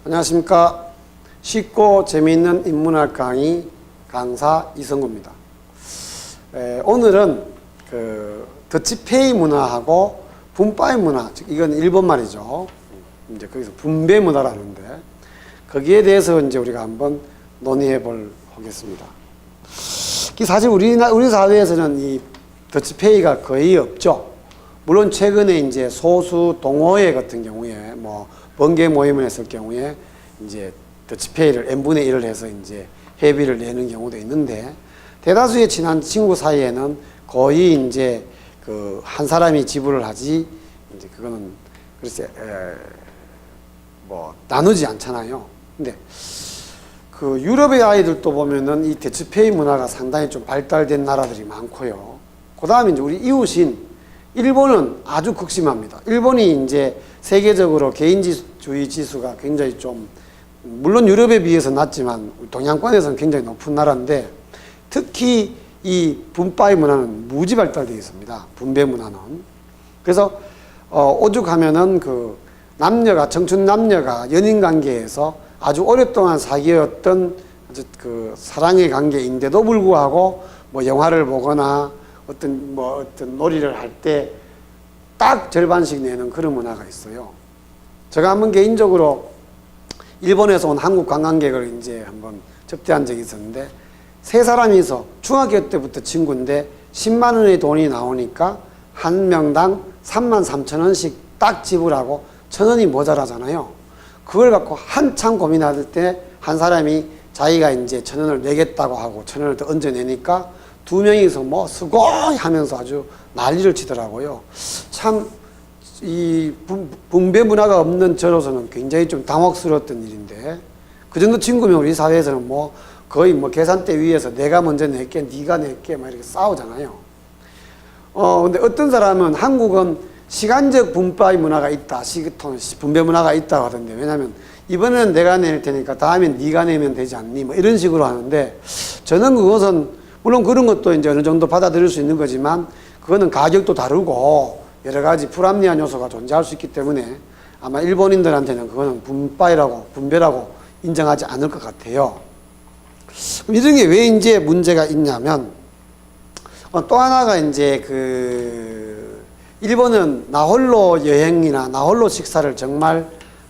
안녕하십니까. 쉽고 재미있는 인문학 강의 강사 이성구입니다. 오늘은 더치페이 문화하고 분파이 문화, 즉 이건 일본 말이죠. 이제 거기서 분배 문화라는데 거기에 대해서 이제 우리가 한번 논의해 보겠습니다. 사실 우리 사회에서는 이 더치페이가 거의 없죠. 물론 최근에 이제 소수 동호회 같은 경우에 뭐 번개 모임을 했을 경우에 이제 더치페이를 n분의 1을 해서 이제 회비를 내는 경우도 있는데, 대다수의 친한 친구 사이에는 거의 이제 한 사람이 지불을 하지, 이제 그거는 글쎄 뭐 나누지 않잖아요. 근데 유럽의 아이들도 보면은 이 더치페이 문화가 상당히 좀 발달된 나라들이 많고요. 그 다음에 이제 우리 이웃인 일본은 아주 극심합니다. 일본이 이제 세계적으로 개인주의 지수가 굉장히 좀, 물론 유럽에 비해서 낮지만 동양권에서는 굉장히 높은 나라인데, 특히 이 분파의 문화는 무지 발달되어 있습니다. 분배 문화는. 그래서 오죽하면은 청춘 남녀가 연인 관계에서 아주 오랫동안 사귀었던 사랑의 관계인데도 불구하고 뭐 영화를 보거나 어떤 놀이를 할 때 딱 절반씩 내는 그런 문화가 있어요. 제가 한번 개인적으로 일본에서 온 한국 관광객을 이제 한번 접대한 적이 있었는데, 세 사람이서 중학교 때부터 친구인데 10만 원의 돈이 나오니까 한 명당 33,000원씩 딱 지불하고 1,000원이 모자라잖아요. 그걸 갖고 한참 고민할 때 한 사람이 자기가 이제 1,000원을 내겠다고 하고 1,000원을 더 얹어내니까 두 명이서 뭐 수고이 하면서 아주 난리를 치더라고요. 참 이 분배 문화가 없는 저로서는 굉장히 좀 당혹스러웠던 일인데, 그 정도 친구면 우리 사회에서는 뭐 거의 뭐 계산대 위에서 내가 먼저 낼게, 네가 낼게 막 이렇게 싸우잖아요. 근데 어떤 사람은 한국은 시간적 분파의 문화가 있다, 분배 문화가 있다고 하던데, 왜냐하면 이번에는 내가 낼 테니까 다음엔 네가 내면 되지 않니? 뭐 이런 식으로 하는데, 저는 그것은 물론 그런 것도 이제 어느 정도 받아들일 수 있는 거지만, 그거는 가격도 다르고 여러 가지 불합리한 요소가 존재할 수 있기 때문에 아마 일본인들한테는 그거는 분배라고 인정하지 않을 것 같아요. 이런 게 왜 이제 문제가 있냐면, 또 하나가 이제 일본은 나홀로 여행이나 나홀로 식사를 정말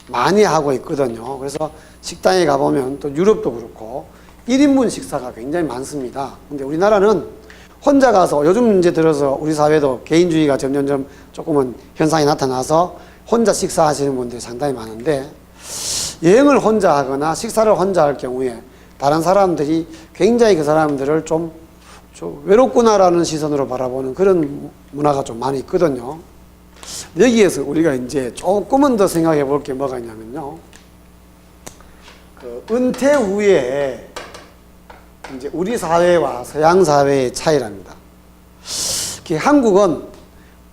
많이 하고 있거든요. 그래서 식당에 가보면, 또 유럽도 그렇고 1인분 식사가 굉장히 많습니다. 근데 우리나라는 혼자 가서, 요즘 이제 들어서 우리 사회도 개인주의가 점점점 조금은 현상이 나타나서 혼자 식사하시는 분들이 상당히 많은데, 여행을 혼자 하거나 식사를 혼자 할 경우에 다른 사람들이 굉장히 그 사람들을 좀 외롭구나라는 시선으로 바라보는 그런 문화가 좀 많이 있거든요. 여기에서 우리가 이제 조금은 더 생각해 볼 게 뭐가 있냐면요. 은퇴 후에 이제 우리 사회와 서양 사회의 차이랍니다. 한국은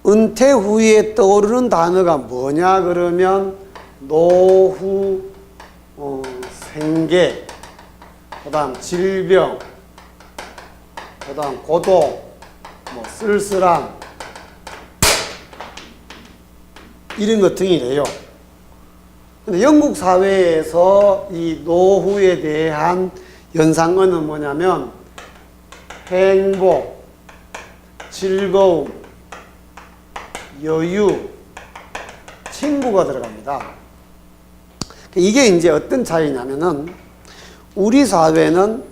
은퇴 후에 떠오르는 단어가 뭐냐 그러면 노후, 생계, 그 다음 질병, 그 다음 고독, 뭐 쓸쓸함, 이런 것 등이래요. 근데 영국 사회에서 이 노후에 대한 연상어는 뭐냐면 행복, 즐거움, 여유, 친구가 들어갑니다. 이게 이제 어떤 차이냐면은, 우리 사회는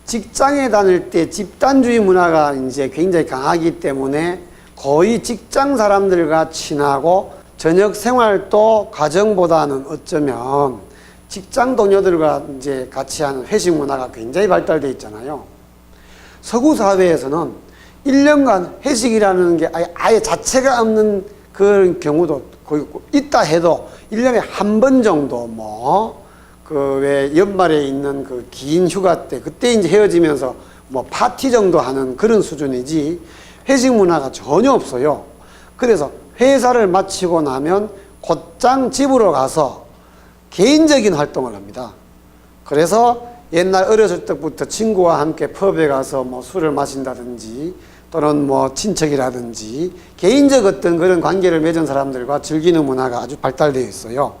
직장에 다닐 때 집단주의 문화가 이제 굉장히 강하기 때문에 거의 직장 사람들과 친하고, 저녁 생활도 가정보다는 어쩌면 직장 동료들과 이제 같이 하는 회식 문화가 굉장히 발달되어 있잖아요. 서구 사회에서는 1년간 회식이라는 게 아예 자체가 없는 그런 경우도 거의 있다 해도 1년에 한 번 정도 왜 연말에 있는 긴 휴가 때, 그때 이제 헤어지면서 파티 정도 하는 그런 수준이지 회식 문화가 전혀 없어요. 그래서 회사를 마치고 나면 곧장 집으로 가서 개인적인 활동을 합니다. 그래서 옛날 어렸을 때부터 친구와 함께 펍에 가서 술을 마신다든지, 또는 친척이라든지 개인적 어떤 그런 관계를 맺은 사람들과 즐기는 문화가 아주 발달되어 있어요.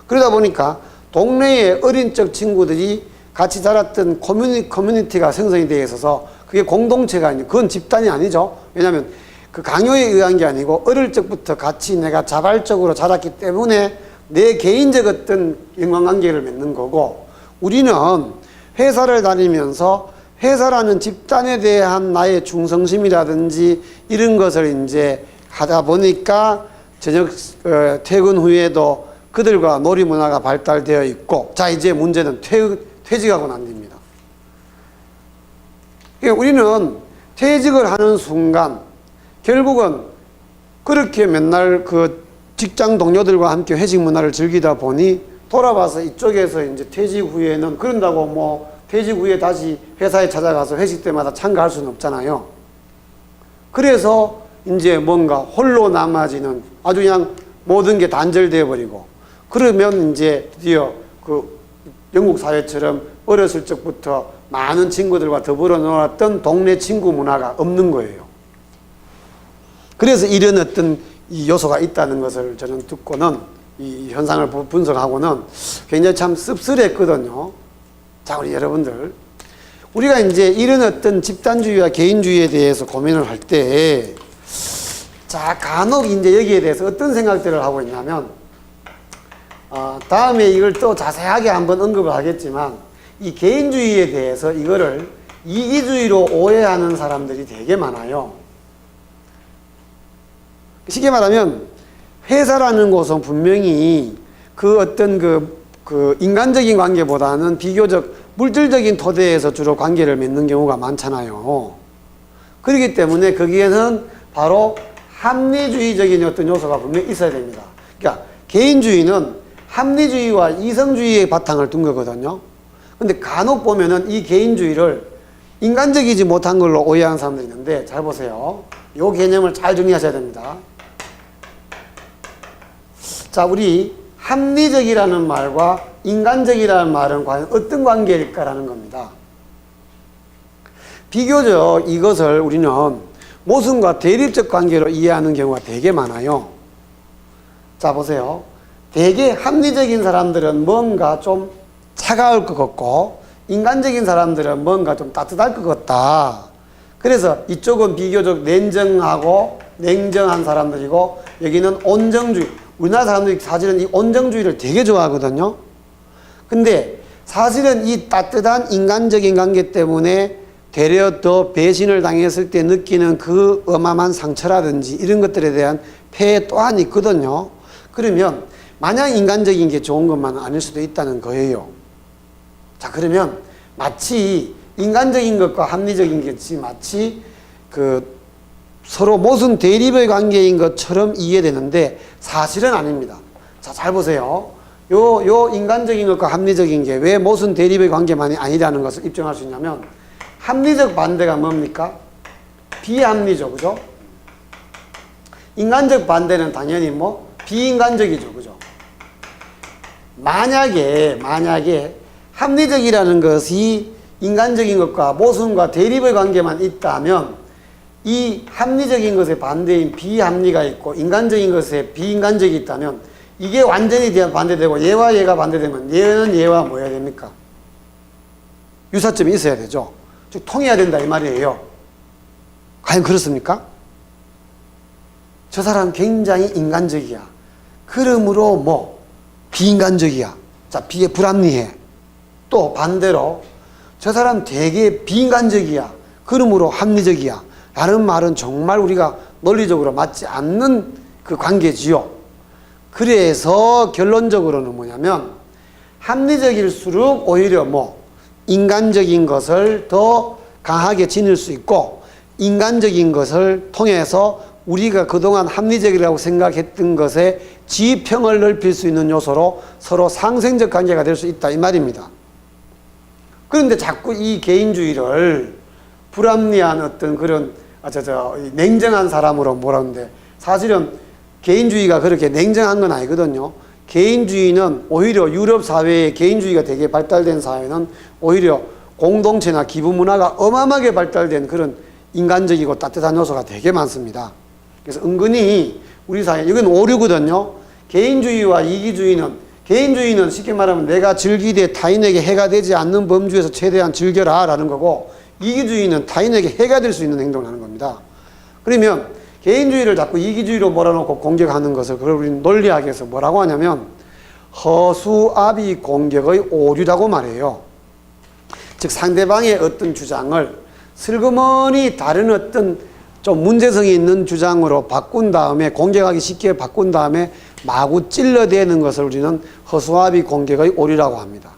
그러다 보니까 동네의 어린 적 친구들이 같이 자랐던 커뮤니티가 생성이 되어 있어서 그게 공동체가 아니고 그건 집단이 아니죠. 왜냐하면 그 강요에 의한 게 아니고 어릴 적부터 같이 내가 자발적으로 자랐기 때문에 내 개인적 어떤 인간관계를 맺는 거고, 우리는 회사를 다니면서 회사라는 집단에 대한 나의 충성심이라든지 이런 것을 이제 하다 보니까 저녁 퇴근 후에도 그들과 놀이 문화가 발달되어 있고, 자 이제 문제는 퇴직하고 난 뒤입니다. 그러니까 우리는 퇴직을 하는 순간 결국은 그렇게 맨날 그 직장 동료들과 함께 회식 문화를 즐기다 보니 돌아와서 이쪽에서 이제 퇴직 후에는 그런다고 뭐 퇴직 후에 다시 회사에 찾아가서 회식 때마다 참가할 수는 없잖아요. 그래서 이제 뭔가 홀로 남아지는 아주 그냥 모든 게 단절되어 버리고, 그러면 이제 드디어 그 영국 사회처럼 어렸을 적부터 많은 친구들과 더불어 놀았던 동네 친구 문화가 없는 거예요. 그래서 이런 어떤 이 요소가 있다는 것을 저는 듣고는 이 현상을 분석하고는 굉장히 참 씁쓸했거든요. 자, 우리 여러분들, 우리가 이제 이런 어떤 집단주의와 개인주의에 대해서 고민을 할 때, 자, 간혹 이제 여기에 대해서 어떤 생각들을 하고 있냐면, 다음에 이걸 또 자세하게 한번 언급을 하겠지만, 이 개인주의에 대해서 이거를 이기주의로 오해하는 사람들이 되게 많아요. 쉽게 말하면 회사라는 곳은 분명히 그 어떤 그 인간적인 관계보다는 비교적 물질적인 토대에서 주로 관계를 맺는 경우가 많잖아요. 그렇기 때문에 거기에는 바로 합리주의적인 어떤 요소가 분명히 있어야 됩니다. 그러니까 개인주의는 합리주의와 이성주의의 바탕을 둔 거거든요. 근데 간혹 보면은 이 개인주의를 인간적이지 못한 걸로 오해하는 사람들이 있는데, 잘 보세요. 이 개념을 잘 정리하셔야 됩니다. 자, 우리 합리적이라는 말과 인간적이라는 말은 과연 어떤 관계일까라는 겁니다. 비교적 이것을 우리는 모순과 대립적 관계로 이해하는 경우가 되게 많아요. 자, 보세요. 되게 합리적인 사람들은 뭔가 좀 차가울 것 같고, 인간적인 사람들은 뭔가 좀 따뜻할 것 같다. 그래서 이쪽은 비교적 냉정하고 냉정한 사람들이고, 여기는 온정주의. 우리나라 사람들이 사실은 이 온정주의를 되게 좋아하거든요. 근데 사실은 이 따뜻한 인간적인 관계 때문에 되려 더 배신을 당했을 때 느끼는 그 어마어마한 상처라든지 이런 것들에 대한 폐해 또한 있거든요. 그러면 마냥 인간적인 게 좋은 것만은 아닐 수도 있다는 거예요. 자, 그러면 마치 인간적인 것과 합리적인 것이 마치 그 서로 모순 대립의 관계인 것처럼 이해되는데 사실은 아닙니다. 자, 잘 보세요. 요 인간적인 것과 합리적인 게 왜 모순 대립의 관계만이 아니라는 것을 입증할 수 있냐면, 합리적 반대가 뭡니까? 비합리죠. 그죠? 인간적 반대는 당연히 뭐 비인간적이죠. 그죠? 만약에 합리적이라는 것이 인간적인 것과 모순과 대립의 관계만 있다면, 이 합리적인 것의 반대인 비합리가 있고 인간적인 것에 비인간적이 있다면 이게 완전히 반대되고 얘와 얘가 반대되면 얘는 얘와 뭐 해야 됩니까? 유사점이 있어야 되죠. 즉 통해야 된다 이 말이에요. 과연 그렇습니까? 저 사람 굉장히 인간적이야. 그러므로 뭐 비인간적이야. 자, 불합리해. 또 반대로 저 사람 되게 비인간적이야. 그러므로 합리적이야. 라는 말은 정말 우리가 논리적으로 맞지 않는 그 관계지요. 그래서 결론적으로는 뭐냐면, 합리적일수록 오히려 뭐 인간적인 것을 더 강하게 지닐 수 있고, 인간적인 것을 통해서 우리가 그동안 합리적이라고 생각했던 것에 지평을 넓힐 수 있는 요소로 서로 상생적 관계가 될 수 있다 이 말입니다. 그런데 자꾸 이 개인주의를 불합리한 어떤 그런 냉정한 사람으로 몰았는데, 사실은 개인주의가 그렇게 냉정한 건 아니거든요. 개인주의는 오히려 유럽 사회에 개인주의가 되게 발달된 사회는 오히려 공동체나 기부 문화가 어마어마하게 발달된 그런 인간적이고 따뜻한 요소가 되게 많습니다. 그래서 은근히 우리 사회, 이건 오류거든요. 개인주의와 이기주의는 개인주의는 쉽게 말하면 내가 즐기되 타인에게 해가 되지 않는 범주에서 최대한 즐겨라 라는 거고, 이기주의는 타인에게 해가 될 수 있는 행동을 하는 겁니다. 그러면 개인주의를 자꾸 이기주의로 몰아놓고 공격하는 것을 그걸 우리는 논리학에서 뭐라고 하냐면 허수아비 공격의 오류라고 말해요. 즉 상대방의 어떤 주장을 슬그머니 다른 어떤 좀 문제성이 있는 주장으로 바꾼 다음에, 공격하기 쉽게 바꾼 다음에 마구 찔러대는 것을 우리는 허수아비 공격의 오류라고 합니다.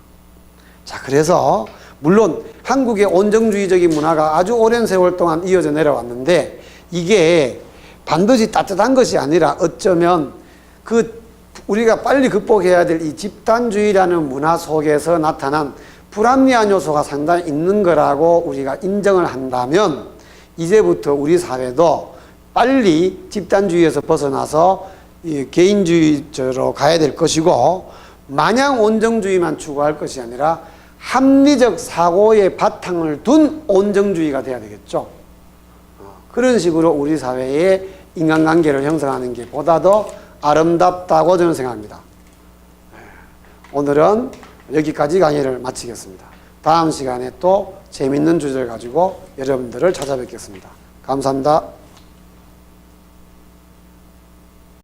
자, 그래서 물론 한국의 온정주의적인 문화가 아주 오랜 세월 동안 이어져 내려왔는데, 이게 반드시 따뜻한 것이 아니라 어쩌면 우리가 빨리 극복해야 될 이 집단주의라는 문화 속에서 나타난 불합리한 요소가 상당히 있는 거라고 우리가 인정을 한다면, 이제부터 우리 사회도 빨리 집단주의에서 벗어나서 이 개인주의로 가야 될 것이고, 마냥 온정주의만 추구할 것이 아니라 합리적 사고의 바탕을 둔 온정주의가 돼야 되겠죠. 그런 식으로 우리 사회의 인간관계를 형성하는 게 보다 더 아름답다고 저는 생각합니다. 오늘은 여기까지 강의를 마치겠습니다. 다음 시간에 또 재밌는 주제를 가지고 여러분들을 찾아뵙겠습니다. 감사합니다.